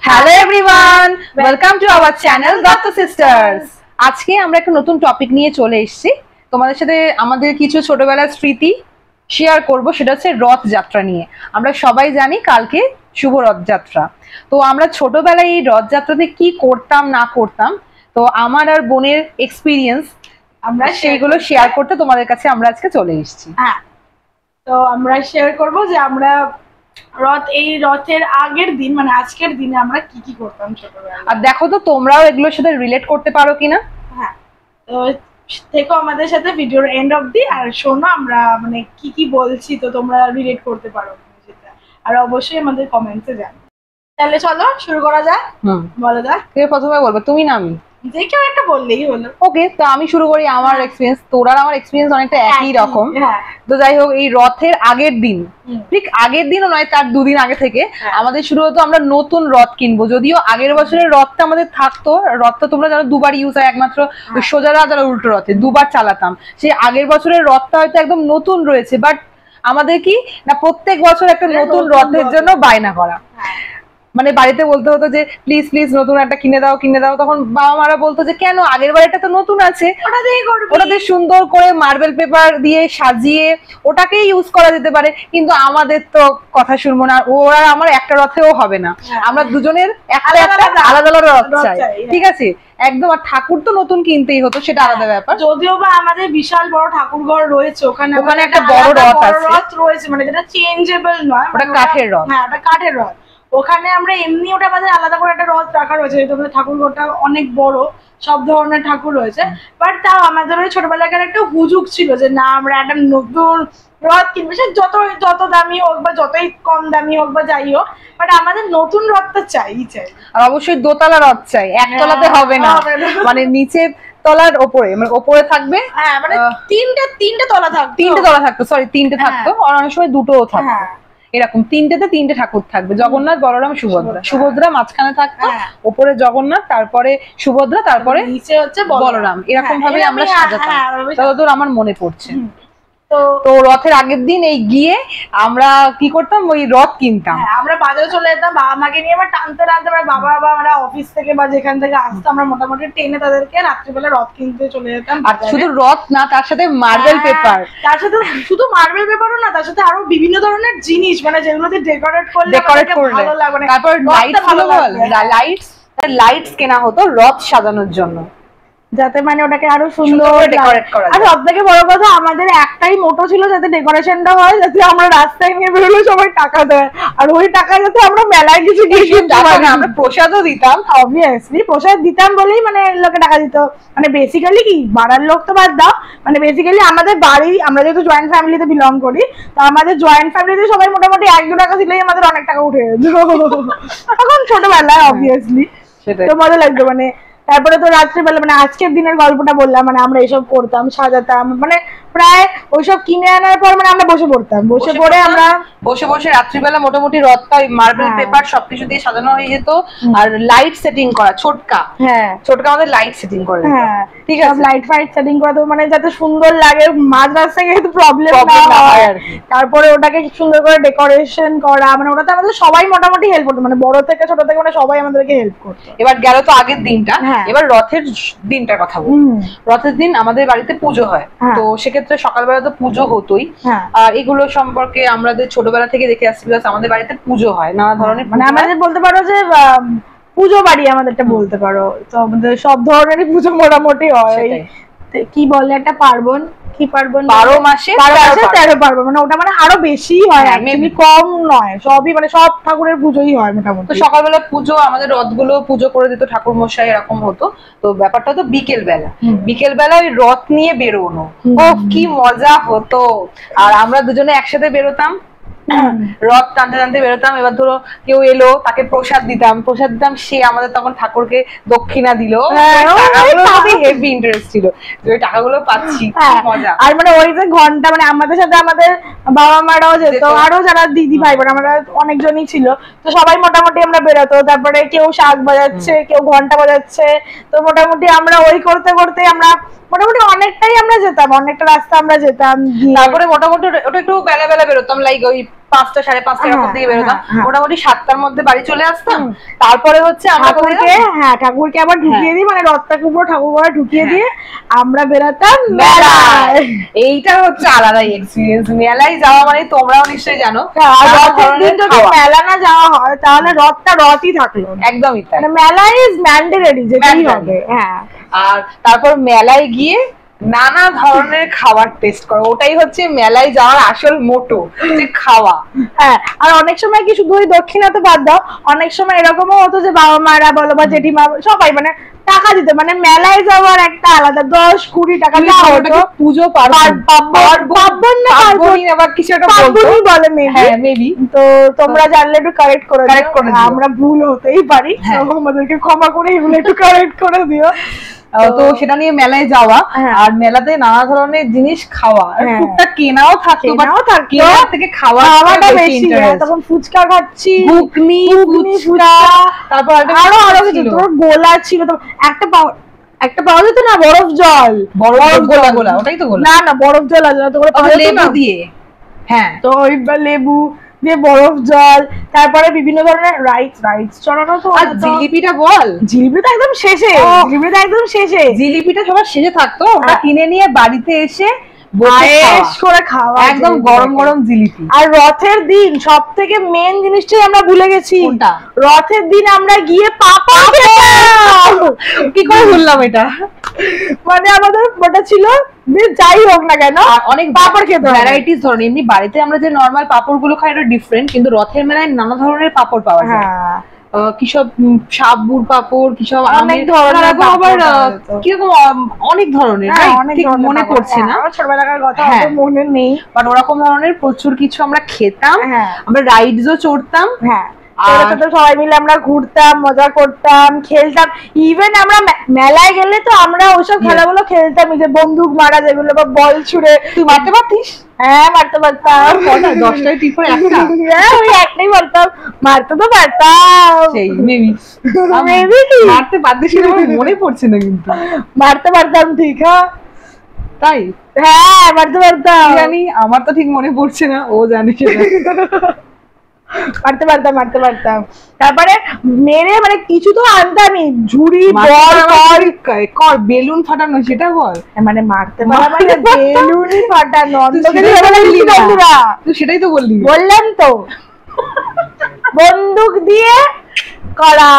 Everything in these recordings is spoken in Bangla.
Hello everyone, welcome to our channel Dutta sisters. আজকে আমরা একটা নতুন টপিক নিয়ে চলে এসেছি। তোমাদের সাথে আমাদের কিছু ছোটবেলার স্মৃতি শেয়ার করব, সেটা হচ্ছে রথযাত্রা নিয়ে। আমরা সবাই জানি কালকে শুভ রথযাত্রা। তো আমরা ছোটবেলায় এই রথযাত্রাতে কি করতাম না করতাম, তো আমার আর বোনের এক্সপিরিয়েন্স আমরা সেইগুলো শেয়ার করতে তোমাদের কাছে আমরা আজকে চলে এসেছি। হ্যাঁ, তো আমরা শেয়ার করব যে আমরা রথের আগের দিন মানে আজকের দিনে আমরা কি কি করতাম ছোটবেলায়। আর দেখো তো তোমরাও এগুলোর সাথে রিলেট করতে পারো কিনা। হ্যাঁ, তো দেখো আমাদের সাথে ভিডিওর এন্ড অবধি, আর শোনো আমরা মানে কি কি বলছি, তো তোমরা রিলেট করতে পারো সেটা, আর অবশ্যই আমাদের কমেন্টসে জানাও। তাহলে চলো শুরু করা যাক। বলো যাক, কে প্রথমে বলবো, তুমি না আমি? যে কেউ একটা বললেই হলো। ওকে, তো আমি শুরু করি। আমার এক্সপিরিয়েন্স, তোরা আমার এক্সপিরিয়েন্স অনেকটা একই রকম। হ্যাঁ, তো যাই হোক, এই রথের আগের দিন, ঠিক আগের দিনও নয়, তার দুদিন আগে থেকে আমাদের শুরু হতো আমরা নতুন রথ কিনবো। যদিও আগের বছরের রথটা আমাদের থাকতো, রথটা তোমরা জানো দুবার ইউজ হয়, একমাত্র সোজা রথ আর উল্টো রথে দুবার চালাতাম। সেই আগের বছরের রথটা হয়তো একদম নতুন রয়েছে, বাট আমাদের কি না প্রত্যেক বছর একটা নতুন রথের জন্য বায়না করা। মানে বাড়িতে বলতে হতো যে প্লিজ প্লিজ নতুন একটা কিনে দাও কিনে দাও। তখন বাবা মারা বলতো যে কেন, আগের বাড়িটা তো নতুন আছে, ওটাতে সুন্দর করে মার্বেল পেপার দিয়ে সাজিয়ে ওটাকেই ইউজ করা যেতে পারে। কিন্তু আমাদের তো কথা শুনবো না, ওরা আমার একটা রথেও হবে না, আমরা দুজনের একটা একটা আলাদা আলাদা রথ চাই, ঠিক আছে একদম। আর ঠাকুর তো নতুন কিনতেই হতো, সেটা আলাদা ব্যাপার। যদিও বা আমাদের বিশাল বড় ঠাকুর ঘর রয়েছে, ওখানে একটা বড় রথ রয়েছে, মানে যেটা চেঞ্জেবল নয়, ওটা কাঠের রথ। হ্যাঁ, ওটা কাঠের রথ। ওখানে আমরা এমনি ওটা আমাদের আলাদা করে একটা রথ রাখা রয়েছে, যেহেতু আমাদের ঠাকুর ঘরটা অনেক বড়, সব ধরনের ঠাকুর রয়েছে। বাট তাও আমাদের ওই ছোটবেলাকার একটা হুজুগ ছিল যে না আমরা একটা নতুন রথ কিনবো, সে যত দামি হোক বা যতই কম দামি হোক বা যাই হোক, বাট আমাদের নতুন রথটা চাই। আর অবশ্যই দোতলা রথ চাই, একতলাতে হবে না, মানে নিচে তলার ওপরে, মানে ওপরে থাকবে। হ্যাঁ, মানে তিনটে তলা থাকতো, তিনটে থাকতো, আর অনেক সময় দুটোও থাকতো। এরকম তিনটে ঠাকুর থাকবে, জগন্নাথ, বলরাম, সুভদ্রা। সুভদ্রা মাঝখানে থাকতো, ওপরে জগন্নাথ, তারপরে সুভদ্রা, তারপরে নিচে হচ্ছে বলরাম। এরকম ভাবে আমরা সাজাতাম, ততদূর আমার মনে পড়ছে। তো রথের আগের দিন এই গিয়ে আমরা কি করতাম, ওই রথ কিনতাম। আমরা বাজারে চলে যেতাম বাবা মাকে নিয়ে, আবার টানতে টানতে বাবা আমরা অফিস থেকে বা যেখান থেকে আসতো, আমরা মোটামুটি টেনে তাদেরকে রাত্রিবেলা রথ কিনতে চলে যেতাম। আর শুধু রথ না, তার সাথে মার্বেল পেপার, তার সাথে শুধু মার্বেল পেপারও না, তার সাথে আরো বিভিন্ন ধরনের জিনিস, মানে যেগুলোতে ডেকোরেট করলে ভালো লাগবে। তারপর লাইটস কেনা হতো রথ সাজানোর জন্য, যাতে মানে ওটাকে আরো সুন্দর ডেকোরেট করা যায়। আর সবথেকে বড় কথা, আমাদের একটাই মোটো ছিল যাতে ডেকোরেশনটা হয়, যাতে আমরা রাস্তায় নিয়ে বেরোলে সবাই টাকা দেয়, আর ওই টাকা যাতে আমরা মেলায় কিছু আমরা প্রসাদও দিতাম। অবভিয়াসলি প্রসাদ দিতাম বলেই মানে লোকে টাকা দিত। মানে বেসিক্যালি কি, বাড়ার লোক তো বাদ দাও, মানে বেসিক্যালি আমাদের বাড়ি, আমরা যেহেতু জয়েন্ট ফ্যামিলিতে বিলং করি, তো আমাদের জয়েন্ট ফ্যামিলিতে সবাই মোটামুটি 1-2 টাকা দিলেই আমাদের অনেক টাকা উঠে যেত তখন ছোটবেলায়। অবভিয়াসলি তো মজা লাগতো। মানে তারপরে তো রাত্রিবেলা, মানে আজকের দিনের গল্পটা বললাম, মানে আমরা এসব করতাম, সাজাতাম, মানে প্রায় ওইসব কিনে আনার পর মানে আমরা বসে পড়তাম, বসে পড়ে আমরা বসে রাত্রিবেলা মোটামুটি রথটা মার্বেল পেপার সবকিছু দিয়ে সাজানো হয়ে যেত। আর লাইট সেটিং করা, ছোটকা আমাদের লাইট সেটিং করে, ঠিক আছে, লাইট ফাইট সেটিং করা, তো মানে যাতে সুন্দর লাগে, মাঝ রাস্তায় কিন্তু প্রবলেম না হয়। তারপরে ওটাকে সুন্দর করে ডেকোরেশন করা, মানে ওটাতে আমাদের সবাই মোটামুটি হেল্প করতো, মানে বড় থেকে ছোট থেকে মানে সবাই আমাদেরকে হেল্প করতো। এবার গেল তো আগের দিনটা, এবার রথের দিনটার কথা বলি। রথের দিন আমাদের বাড়িতে পুজো হয়, তো সেক্ষেত্রে সকালবেলা তো পুজো হতোই। আর এগুলো সম্পর্কে আমাদের ছোটবেলা থেকে দেখে আসছি, আমাদের বাড়িতে পুজো হয় নানা ধরনের, মানে আমাদের বলতে পারো যে পুজো বাড়ি আমাদেরটা বলতে পারো। তো আমাদের সব ধরনেরই পুজো মোটামুটি হয়। কি বলে একটা পার্বণ, কি পার্বণ, 12 মাসে 13 পার্বণ, মানে ওটা মানে আরো বেশি হয়, এমনি কম নয়, সবই মানে সব ঠাকুরের পুজোই হয় মোটামুটি। তো সকালবেলা পুজো, আমাদের রথগুলো পুজো করে দিত ঠাকুর মশাই, এরকম হতো। তো ব্যাপারটা তো বিকেল বেলা ওই রথ নিয়ে বেরোনো, ও কি মজা হতো। আর আমরা দুজনে একসাথে বেরোতাম, রথ টানতে টানতে বেরোতাম। এবার ধরো কেউ এলো, তাকে প্রসাদ দিতাম, সে আমাদের তখন ঠাকুরকে দক্ষিণা দিল। হেভি ইন্টারেস্ট ছিল যে ওই টাকাগুলো পাচ্ছি, মজা। আর মানে ওই যে ঘন্টা, মানে আমাদের সাথে আমাদের বাবা মারাও যেত, আরো যারা দিদি ভাই বোন আমরা অনেকজনই ছিল, তো সবাই মোটামুটি আমরা বেরোতো। তারপরে কেউ শাক বাজাচ্ছে, কেউ ঘন্টা বাজাচ্ছে, তো মোটামুটি আমরা ওই করতে করতে আমরা মোটামুটি অনেকটাই আমরা যেতাম, অনেকটা রাস্তা আমরা যেতাম। তারপরে মোটামুটি ওটা একটু বেলা বেরোতাম, লাইক ওই 5টা 5:30 এরকম দিকে বেরোতাম, মোটামুটি 7টার মধ্যে বাড়ি চলে আসতাম। তারপরে হচ্ছে আমরা ঠাকুরকে আবার ঢুকিয়ে দিই, মানে রথটাকে পুরো ঠাকুর ঘরে ঢুকিয়ে দিয়ে আমরা বেরোতাম মেলায়। এইটা হচ্ছে আলাদাই এক্সপিরিয়েন্স, মেলায় যাওয়া মানে তোমরাও নিশ্চয়ই জানো। রথের দিন যদি মেলা না যাওয়া হয় তাহলে রথটা রথই থাকলো। একদমই তাই, মেলা ইজ ম্যান্ডেটরি, যেটাই হবে। হ্যাঁ, আর তারপর মেলায় গিয়ে নানা ধরনের খাবার টেস্ট করো, ওটাই হচ্ছে মেলায় যাওয়ার আসল মোটো, যে খাওয়া। হ্যাঁ, আর অনেক সময় কি শুধু ওই দক্ষিণাতে বাদ দাও, অনেক সময় এরকমও হতো যে বাবা মারা বলো বা জেঠিমা সবাই মানে টাকা দিত, মানে মেলায় যাওয়ার একটা আলাদা 10-20 টাকা দেওয়া হতো। পুজো পার্বণ আবার কিছু একটা বলে মেবি, তো তোমরা জানলে একটু কারেক্ট করে দিও, আমরা ভুল হতেই পারি, আমাদেরকে ক্ষমা করে এগুলো একটু কারেক্ট করে দিও। তো সেটা নিয়ে মেলায় যাওয়া, আর মেলাতে নানা ধরনের জিনিস খাওয়া, টুকটাক কেনাও থাকতো, কেনার থেকে খাওয়াটা বেশি। তখন ফুচকা খাচ্ছি, ঘুগনি, ফুচকা, তারপর আরো কিছু, তোর গোলা ছিল তো, একটা পাওয়া যেত না বরফ জল, বরফ গোলা, ওটাই তো গোলা, না বরফ জল আছে তো, লেবু দিয়ে। হ্যাঁ, তো ওই লেবু দিয়ে বরফ জল, তারপরে বিভিন্ন ধরনের রাইস চড়ানো। তো আর জিলিপিটা বল, জিলিপিটা একদম শেষে, জিলিপিটা সবার শেষে থাকতো, ওটা কিনে নিয়ে বাড়িতে এসে করে খাওয়া, একদম গরম গরম জিলিপি। আর রথের দিন সব থেকে মেন জিনিসটাই আমরা ভুলে গেছি, রথের দিন আমরা গিয়ে পাপড় খেতাম। কি করে ভুললাম এটা, মানে আমাদের ওটা ছিল যাই হোক না কেন অনেক পাপড় খেতে, ভ্যারাইটিস ধরনের। এমনি বাড়িতে আমরা যে নরমাল পাপড় গুলো খাই এটা ডিফারেন্ট, কিন্তু রথের মেলায় নানা ধরনের পাপড় পাওয়া যায়। কিসব সাবুর পাপড়, কিসব অনেক ধরনের, আবার কিরকম অনেক ধরনের, ঠিক মনে পড়ছে না, ছোটবেলাকার কথা মনে নেই, বাট ওরকম ধরনের প্রচুর কিছু আমরা খেতাম। আমরা রাইডসও চড়তাম, সবাই মিলে আমরা ঘুরতাম, মজা করতাম, খেলতাম। ইভেন আমরা মেলায় গেলে তো আমরা ওইসব খেলাগুলো খেলতাম, যে বন্দুক মারা যেগুলো, বা বল ছুড়ে। তুই মারতে পারতিস? হ্যাঁ, মারতে পারতাম। 10টায় ঠিক করে একটা? হ্যাঁ, ওই একটাই পারতাম, মারতে তো পারতাম। সেই মেবি মারতে পারতিস না, মনে পড়ছে না, কিন্তু মারতে পারতাম ঠিক। হ্যাঁ তাই, হ্যাঁ মারতে পারতাম, জানি, আমার তো ঠিক মনে পড়ছে না, ও জানি সেটা। মারতে পারতাম। তারপরে মেরে মানে কিছু তো আনতামই, ঝুড়ি, বল, বেলুন ফাটানো, সেটা বল। মানে মারতে পারা মানে বেলুনই ফাটানো, তুই সেটাই তো বললি। বললাম তো, বন্দুক দিয়ে করা,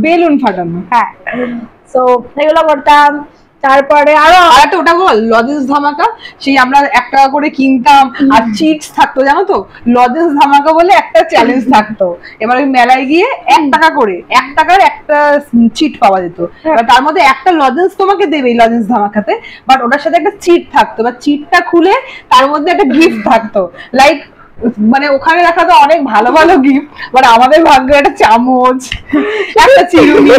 বেলুন ফাটানো। হ্যাঁ, তো এগুলো করতাম। তারপরে আরো একটা ওটা বল, লজেন্স ধামাকা। সেই আমরা 1 টাকা করে কিনতাম, আর চিটস থাকতো, জানো তো, লজেন্স ধামাকা বলে একটা চ্যালেঞ্জ থাকতো। এবার ওই মেলায় গিয়ে 1 টাকা করে 1 টাকার একটা চিট পাওয়া যেত। এবার তার মধ্যে একটা লজেন্স তোমাকে দেবে লজেন্স ধামাকাতে, বাট ওটার সাথে একটা চিট থাকতো, বা চিটটা খুলে তার মধ্যে একটা গিফট থাকতো। লাইক মানে ওখানে দেখা তো অনেক ভালো ভালো গিফট, বাট আমাদের ভাগ্য একটা চামচ, একটা চিরুনি,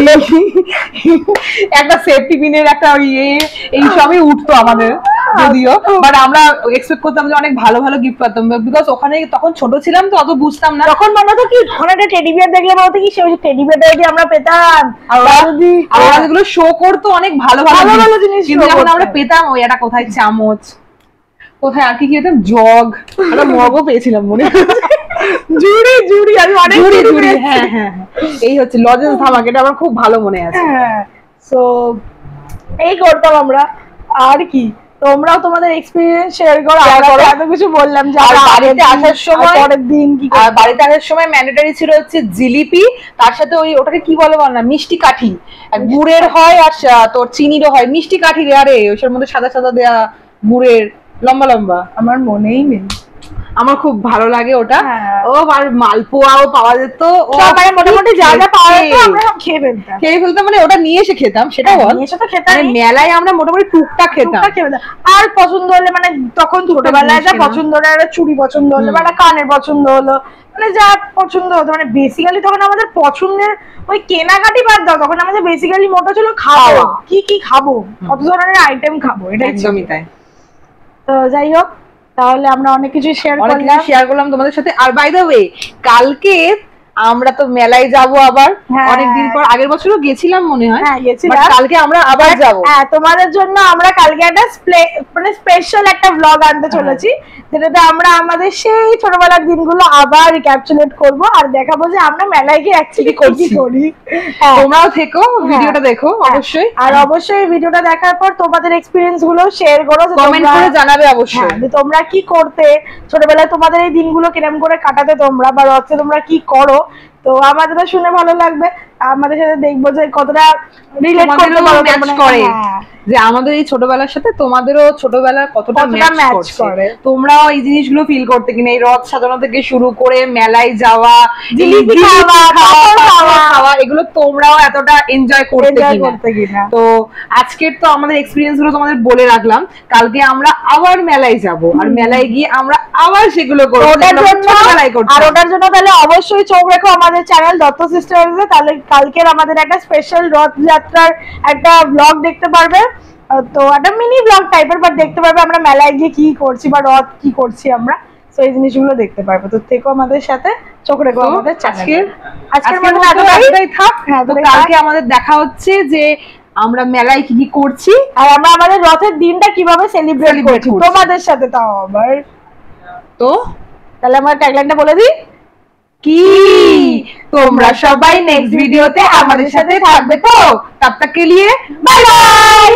একটা সেফটি পিনের একটা এইসবই উঠতো আমাদের, যদিও বাট আমরা এক্সপেক্ট করতাম যে অনেক ভালো ভালো গিফট পাতাম, বিকজ ওখানে তখন ছোট ছিলাম তো অত বুঝতাম না। তখন মনে হতো কি, ওখানে একটা টেডি বিয়ার দেখলে মনে হতো কি সেই টেডি বিয়ারটা যদি আমরা পেতাম, আর ওরা যেগুলো শো করতো অনেক ভালো ভালো জিনিস, কিন্তু যখন আমরা পেতাম ওই একটা কোথায় চামচ, কোথায় আর কি পেতাম, জগ, একটা মগও পেয়েছিলাম মনে জুড়ি আমি অনেক জুড়ি। হ্যাঁ, এই হচ্ছে লজেন্স ধামাকা, এটা আমার খুব ভালো মনে আছে। সো এই করতাম আমরা। আর কি, তোমরাও তোমাদের এক্সপেরিয়েন্স শেয়ার করো। এত কিছু বললাম যে বাড়িতে আসার সময়, পরের দিন কি বাড়িতে আসার সময় ম্যান্ডেটরি ছিল হচ্ছে জিলিপি, তার সাথে ওই ওটাকে কি বলে বল না, মিষ্টি কাঠি, গুড়ের হয় আর তোর চিনিরও হয়। মিষ্টি কাঠি রে, আরে ওইটার মধ্যে সাদা সাদা দেয়া গুড়ের, লম্বা লম্বা, আমার মনেই নেই। আমার খুব ভালো লাগে ওটা। ও আর মালপোয়াও পাওয়া যেত, মানে মোটামুটি যা যা পাওয়া যেত আমরা সব খেয়ে ফেলতাম। মানে ওটা নিয়ে এসে খেতাম, সেটা বল। মেলায় আমরা মোটামুটি টুকটাক খেতাম। আর পছন্দ হলে, মানে তখন ছোটবেলায় যা পছন্দ হলো, একটা চুড়ি পছন্দ হলো, বা একটা কানের পছন্দ হলো, মানে যা পছন্দ হতো, মানে বেসিক্যালি তখন আমাদের পছন্দের ওই কেনাকাটি বাদ দাও, তখন আমাদের বেসিক্যালি মোটো ছিল খাওয়া, কি খাবো, কত ধরনের আইটেম খাবো, এটা একদমই তাই। তো যাই হোক, তাহলে আমরা অনেক কিছু শেয়ার করলাম তোমাদের সাথে। আর বাই দ্য ওয়ে, কালকে আমরা তো মেলায় যাব আবার হ্যাঁ। অনেকদিন পর, আগের বছরও গেছিলাম মনে হয়, হ্যাঁ গেছিলাম। But কালকে আমরা আবার যাব। হ্যাঁ তোমাদের জন্য আমরা কালকে একটা মানে স্পেশাল একটা ব্লগ আনতে চলেছি, যেটাতে আমরা আমাদের সেই ছোটবেলার দিনগুলো আবার রিক্যাপচুলেট করব আর দেখাবো যে আমরা মেলায় গিয়ে অ্যাকচুয়ালি কি করি। হ্যাঁ তোমরাও থেকো, ভিডিওটা দেখো অবশ্যই, আর অবশ্যই ভিডিওটা দেখার পর তোমাদের এক্সপেরিয়েন্স গুলো শেয়ার করো, কমেন্ট করে জানাবে অবশ্যই যে তোমরা কি করতে ছোটবেলায়, তোমাদের এই দিনগুলো কিরকম করে কাটাতে তোমরা, বা রথে তোমরা কি করো। তো আমাদের শুনে ভালো লাগবে, আমাদের সাথে দেখবো যে কতটা রিলেট করতে পারো ম্যাচ করে, যে আমাদের এই ছোটবেলার সাথে তোমাদেরও ছোটবেলার কতটা ম্যাচ করে, তোমরাও এই জিনিসগুলো ফিল করতে কিনা, এই রথ সাজানো থেকে শুরু করে মেলায় যাওয়া, জিলিপি খাওয়া, এগুলো তোমরাও এতটা এনজয় করতে কিনা। তো আজকের তো আমাদের এক্সপেরিয়েন্স গুলো তোমাদের বলে রাখলাম, কালকে আমরা আবার মেলায় যাব, আর মেলায় গিয়ে আমরা আবার সেগুলো করব। আর ওটার জন্য তাহলে অবশ্যই চোখ রেখো আমাদের চ্যানেল দত্ত সিস্টার্স এ, তাহলে কালকের আমাদের একটা স্পেশাল রথযাত্রার একটা ব্লগ দেখতে পারবে। তো একটা মিনি ব্লগ টাইপের, বাট দেখতে পারবে আমরা মেলায় গিয়ে কি করছি বা রথ কি করছি আমরা, তো এই জিনিসগুলো দেখতে পারবে। তো থেকো আমাদের সাথে, চোখ রেখো আমাদের আজকের মতো এতটাই থাক। তো কালকে আমাদের দেখা হচ্ছে যে আমরা মেলায় কি কি করছি, আর আমরা আমাদের রথের দিনটা কিভাবে সেলিব্রেট করছি তোমাদের সাথে, তাও আবার। তো তাহলে আমরা ট্যাগলাইনটা বলে দিই, কি তোমরা সবাই নেক্সট ভিডিওতে আমাদের সাথে থাকবে তো, তব তক কে লিয়ে বাই বাই।